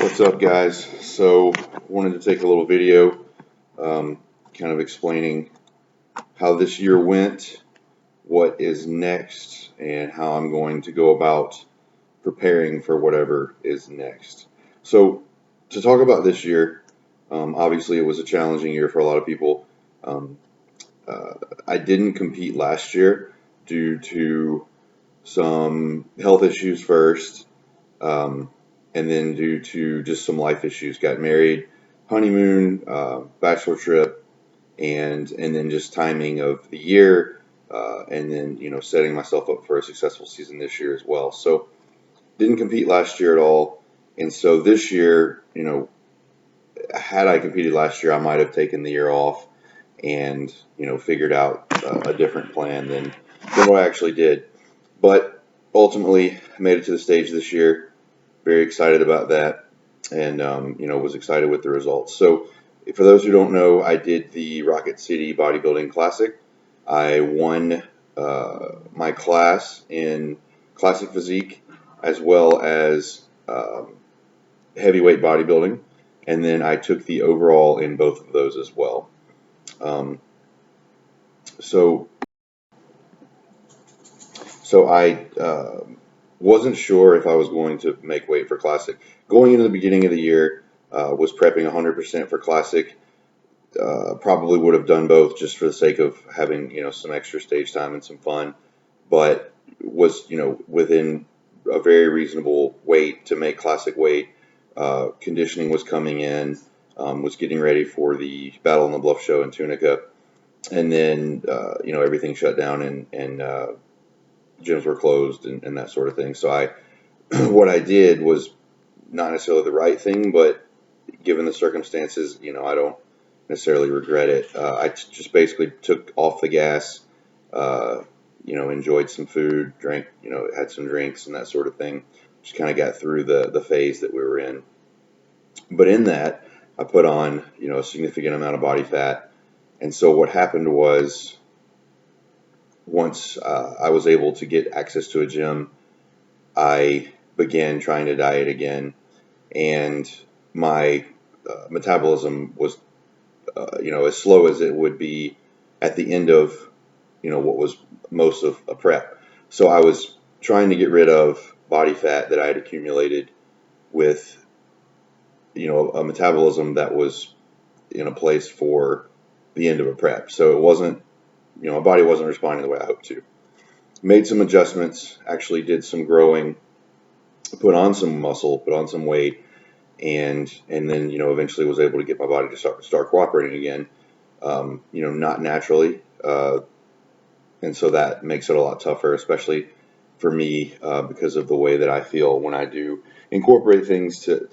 What's up, guys? So, wanted to take a little video, kind of explaining how this year went, what is next, and how I'm going to go about preparing for whatever is next. So, to talk about this year, obviously it was a challenging year for a lot of people. Um, I didn't compete last year due to some health issues first. Um, and then due to just some life issues, got married, honeymoon, bachelor trip, and then just timing of the year, and then setting myself up for a successful season this year as well. So didn't compete last year at all, and so this year, had I competed last year, I might have taken the year off and figured out a different plan than what I actually did. But ultimately, I made it to the stage this year. Very excited about that, and was excited with the results. So, for those who don't know, I did the Rocket City Bodybuilding Classic. I won my class in classic physique as well as heavyweight bodybuilding, and then I took the overall in both of those as well. Um, so, so I wasn't sure if I was going to make weight for Classic. Going into the beginning of the year, was prepping 100% for Classic. Probably would have done both just for the sake of having some extra stage time and some fun, but was within a very reasonable weight to make Classic weight. Conditioning was coming in, was getting ready for the Battle on the Bluff show in Tunica, and then everything shut down and gyms were closed and that sort of thing. So what I did was not necessarily the right thing, but given the circumstances, I don't necessarily regret it. I just basically took off the gas, enjoyed some food, drank, had some drinks and that sort of thing. Just kind of got through the phase that we were in. But in that, I put on, a significant amount of body fat. And so what happened was once I was able to get access to a gym, I began trying to diet again, and my metabolism was, as slow as it would be at the end of, what was most of a prep. So I was trying to get rid of body fat that I had accumulated with, a metabolism that was in a place for the end of a prep. So it wasn't, my body wasn't responding the way I hoped to. Made some adjustments, actually did some growing, put on some muscle, put on some weight, and then eventually was able to get my body to start cooperating again. Not naturally, and so that makes it a lot tougher, especially for me, because of the way that I feel when I do incorporate things to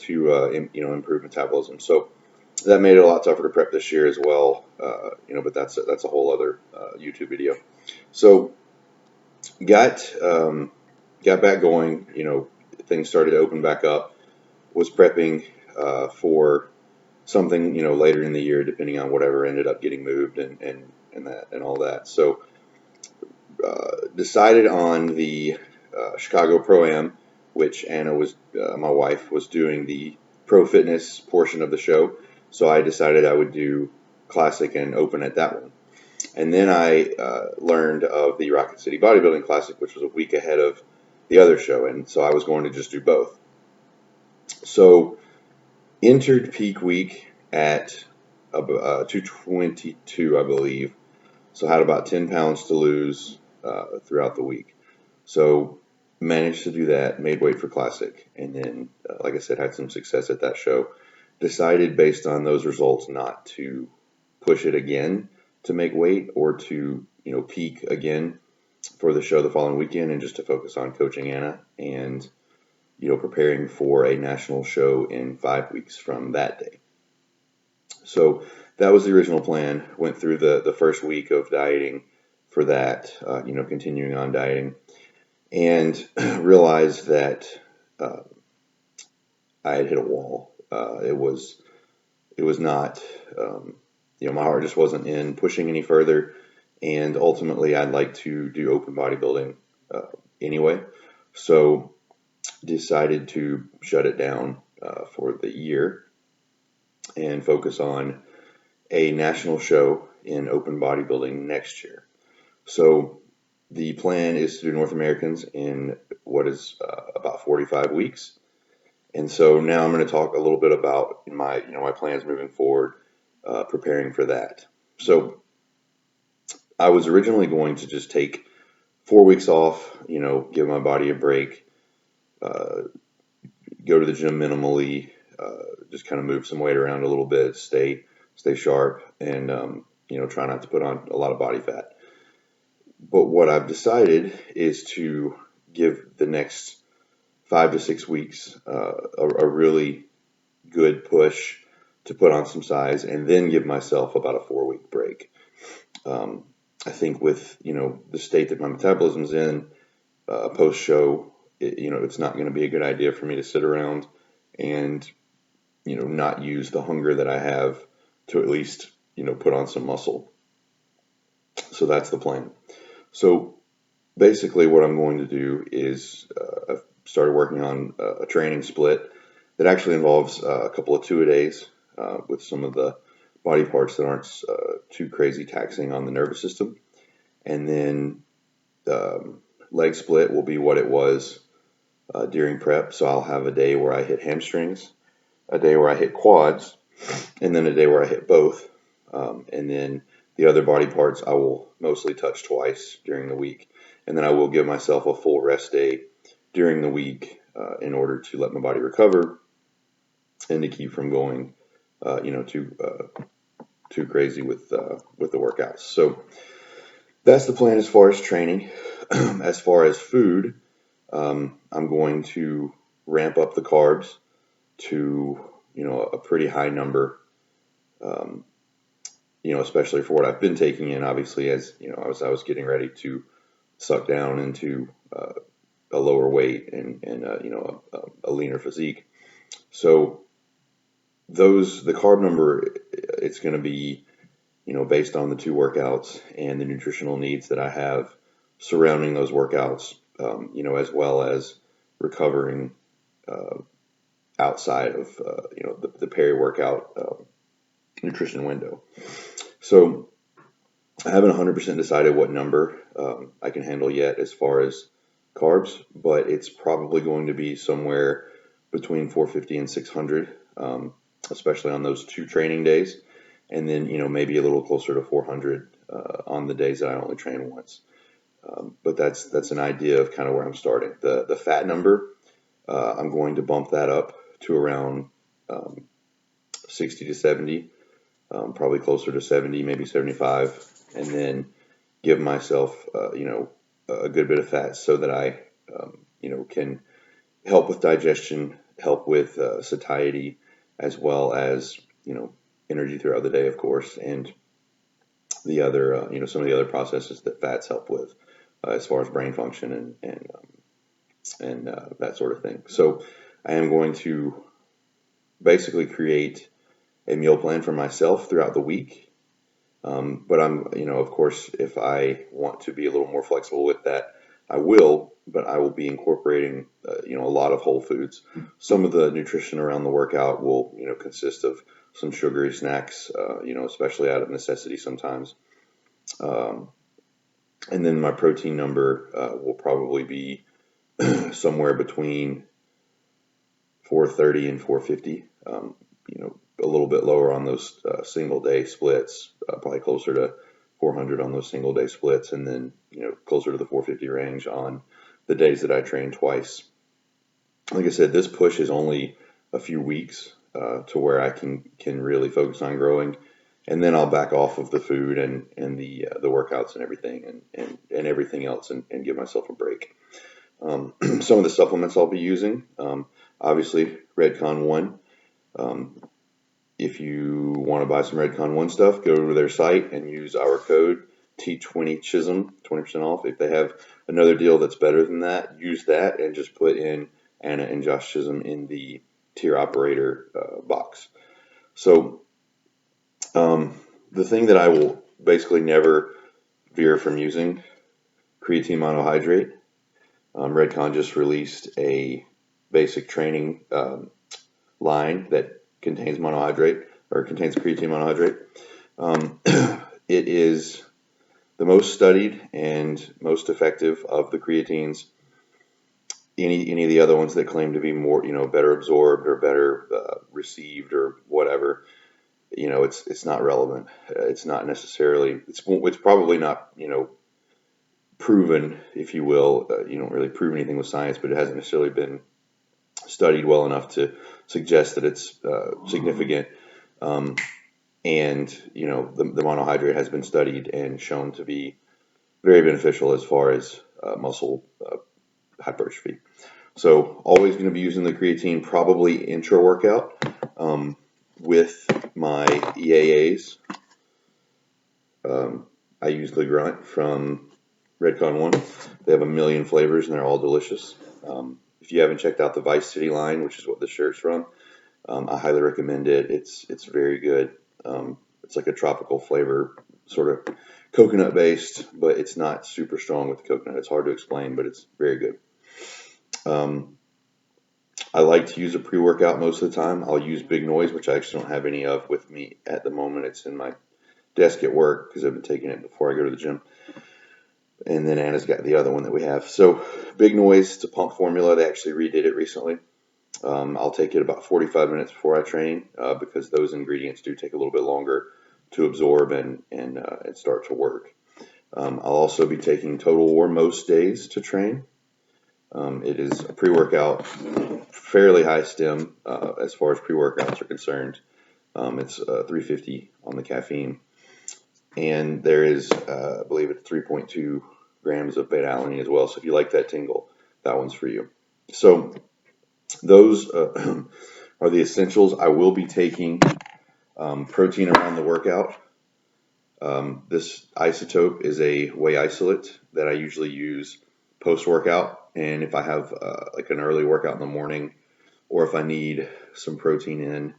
improve metabolism. So that made it a lot tougher to prep this year as well. But that's a whole other YouTube video. So got back going. Things started to open back up. Was prepping for something later in the year, depending on whatever ended up getting moved and that and all that. So decided on the Chicago Pro-Am, which Anna was my wife was doing the pro fitness portion of the show. So I decided I would do Classic and open at that one. And then I learned of the Rocket City Bodybuilding Classic, which was a week ahead of the other show, and so I was going to just do both. So entered peak week at 222, I believe. So had about 10 pounds to lose throughout the week. So managed to do that, made weight for Classic, and then, like I said, had some success at that show. Decided based on those results not to push it again to make weight or to peak again for the show the following weekend, and just to focus on coaching Anna and preparing for a national show in 5 weeks from that day. So that was the original plan. Went through the first week of dieting for that, continuing on dieting, and realized that I had hit a wall. It was not, my heart just wasn't in pushing any further, and ultimately I'd like to do open bodybuilding anyway. So decided to shut it down for the year and focus on a national show in open bodybuilding next year. So the plan is to do North Americans in what is about 45 weeks. And so now I'm going to talk a little bit about my plans moving forward, preparing for that. So I was originally going to just take 4 weeks off, give my body a break, go to the gym minimally, just kind of move some weight around a little bit, stay sharp, and try not to put on a lot of body fat. But what I've decided is to give the next 5 to 6 weeks a really good push to put on some size, and then give myself about a 4-week break. I think with the state that my metabolism's in post show, it's not going to be a good idea for me to sit around and not use the hunger that I have to at least put on some muscle. So that's the plan. So basically what I'm going to do is I've started working on a training split that actually involves a couple of 2-a-days with some of the body parts that aren't too crazy taxing on the nervous system. And then leg split will be what it was during prep. So I'll have a day where I hit hamstrings, a day where I hit quads, and then a day where I hit both. And then the other body parts I will mostly touch twice during the week. And then I will give myself a full rest day during the week in order to let my body recover and to keep from going, too crazy with the workouts. So that's the plan as far as training. As far as food, I'm going to ramp up the carbs to a pretty high number. Especially for what I've been taking in, obviously, as I was getting ready to suck down into a lower weight and a leaner physique. So the carb number, it's going to be based on the 2 workouts and the nutritional needs that I have surrounding those workouts, as well as recovering outside of the peri-workout nutrition window. So I haven't 100% decided what number I can handle yet as far as carbs, but it's probably going to be somewhere between 450 and 600, especially on those 2 training days, and then maybe a little closer to 400 on the days that I only train once. But that's an idea of kind of where I'm starting. The fat number, I'm going to bump that up to around 60 to 70. Probably closer to 70, maybe 75, and then give myself, a good bit of fat so that I, can help with digestion, help with satiety, as well as, energy throughout the day, of course, and the other, some of the other processes that fats help with, as far as brain function and that sort of thing. So I am going to basically create a meal plan for myself throughout the week. But I'm, of course, if I want to be a little more flexible with that, I will, but I will be incorporating, a lot of whole foods. Some of the nutrition around the workout will, consist of some sugary snacks, especially out of necessity sometimes. And then my protein number will probably be somewhere between 430 and 450, a little bit lower on those single day splits, probably closer to 400 on those single day splits, and then closer to the 450 range on the days that I train twice. Like I said, this push is only a few weeks to where I can really focus on growing, and then I'll back off of the food and the workouts and everything and everything else and give myself a break. Some of the supplements I'll be using, obviously Redcon 1. If you want to buy some Redcon 1 stuff, go to their site and use our code T20CHISM, 20% off. If they have another deal that's better than that, use that and just put in Anna and Josh Chisholm in the tier operator box. So the thing that I will basically never veer from using, creatine monohydrate. Redcon just released a basic training line that contains monohydrate, or contains creatine monohydrate. It is the most studied and most effective of the creatines. Any of the other ones that claim to be more, better absorbed or better received or whatever, it's not relevant. It's not necessarily, it's probably not, proven, if you will. You don't really prove anything with science, but it hasn't necessarily been studied well enough to suggest that it's significant. And the monohydrate has been studied and shown to be very beneficial as far as muscle hypertrophy. So always going to be using the creatine, probably intra-workout, with my EAAs. I use the Grunt from Redcon One. They have a million flavors and they're all delicious. If you haven't checked out the Vice City line, which is what the shirt's from, I highly recommend it. It's very good. It's like a tropical flavor, sort of coconut based, but it's not super strong with the coconut. It's hard to explain, but it's very good. I like to use a pre-workout most of the time. I'll use Big Noise, which I actually don't have any of with me at the moment. It's in my desk at work because I've been taking it before I go to the gym. And then Anna's got the other one that we have. So Big Noise, it's a pump formula. They actually redid it recently. I'll take it about 45 minutes before I train because those ingredients do take a little bit longer to absorb and start to work. I'll also be taking Total War most days to train. It is a pre-workout, fairly high stem as far as pre-workouts are concerned. It's 350 on the caffeine. And there is, I believe it's 3.2 grams of beta-alanine as well. So if you like that tingle, that one's for you. So those are the essentials. I will be taking protein around the workout. This isotope is a whey isolate that I usually use post-workout. And if I have like an early workout in the morning, or if I need some protein in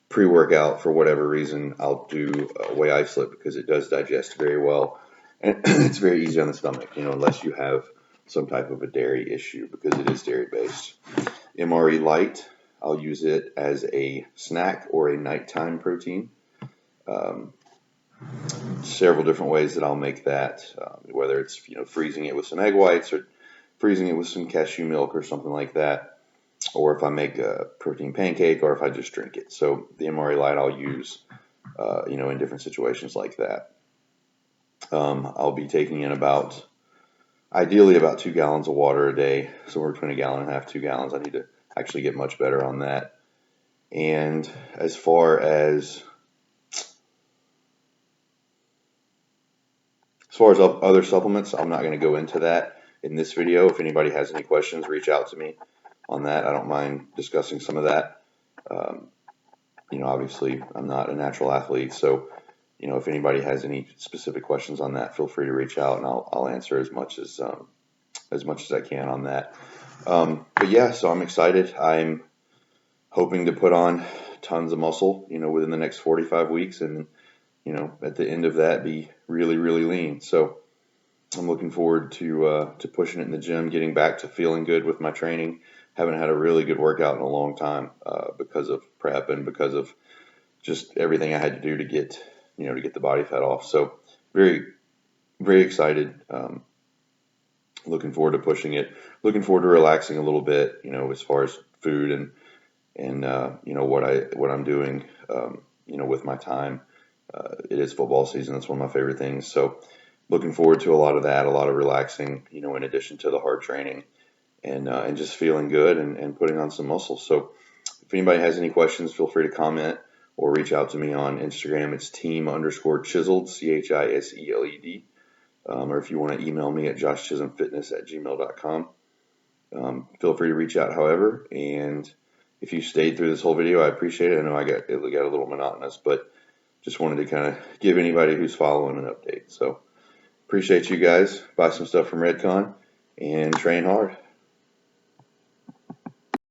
pre-workout for whatever reason, I'll do a whey isolate because it does digest very well. And it's very easy on the stomach, unless you have some type of a dairy issue, because it is dairy-based. MRE Light, I'll use it as a snack or a nighttime protein. Several different ways that I'll make that, whether it's freezing it with some egg whites or freezing it with some cashew milk or something like that, or if I make a protein pancake, or if I just drink it. So the MRE Light I'll use, in different situations like that. I'll be taking in ideally about 2 gallons of water a day, somewhere between 1.5 gallons, 2 gallons. I need to actually get much better on that. And as far as other supplements, I'm not going to go into that in this video. If anybody has any questions, reach out to me on that. I don't mind discussing some of that. Obviously, I'm not a natural athlete, so if anybody has any specific questions on that, feel free to reach out, and I'll answer as much as I can on that. But yeah, so I'm excited. I'm hoping to put on tons of muscle, within the next 45 weeks, and at the end of that, be really, really lean. So I'm looking forward to pushing it in the gym, getting back to feeling good with my training. Haven't had a really good workout in a long time because of prep and because of just everything I had to do to get the body fat off. So very, very excited. Looking forward to pushing it. Looking forward to relaxing a little bit, as far as food and what I'm doing, with my time. It is football season. That's one of my favorite things. So looking forward to a lot of that, a lot of relaxing, in addition to the hard training, and just feeling good and putting on some muscle. So if anybody has any questions, feel free to comment or reach out to me on Instagram. It's team_chiseled, CHISELED. Or if you want to email me at joshchisholmfitness@gmail.com. Feel free to reach out, however. And if you stayed through this whole video, I appreciate it. I know it got a little monotonous, but just wanted to kind of give anybody who's following an update. So appreciate you guys. Buy some stuff from Redcon and train hard.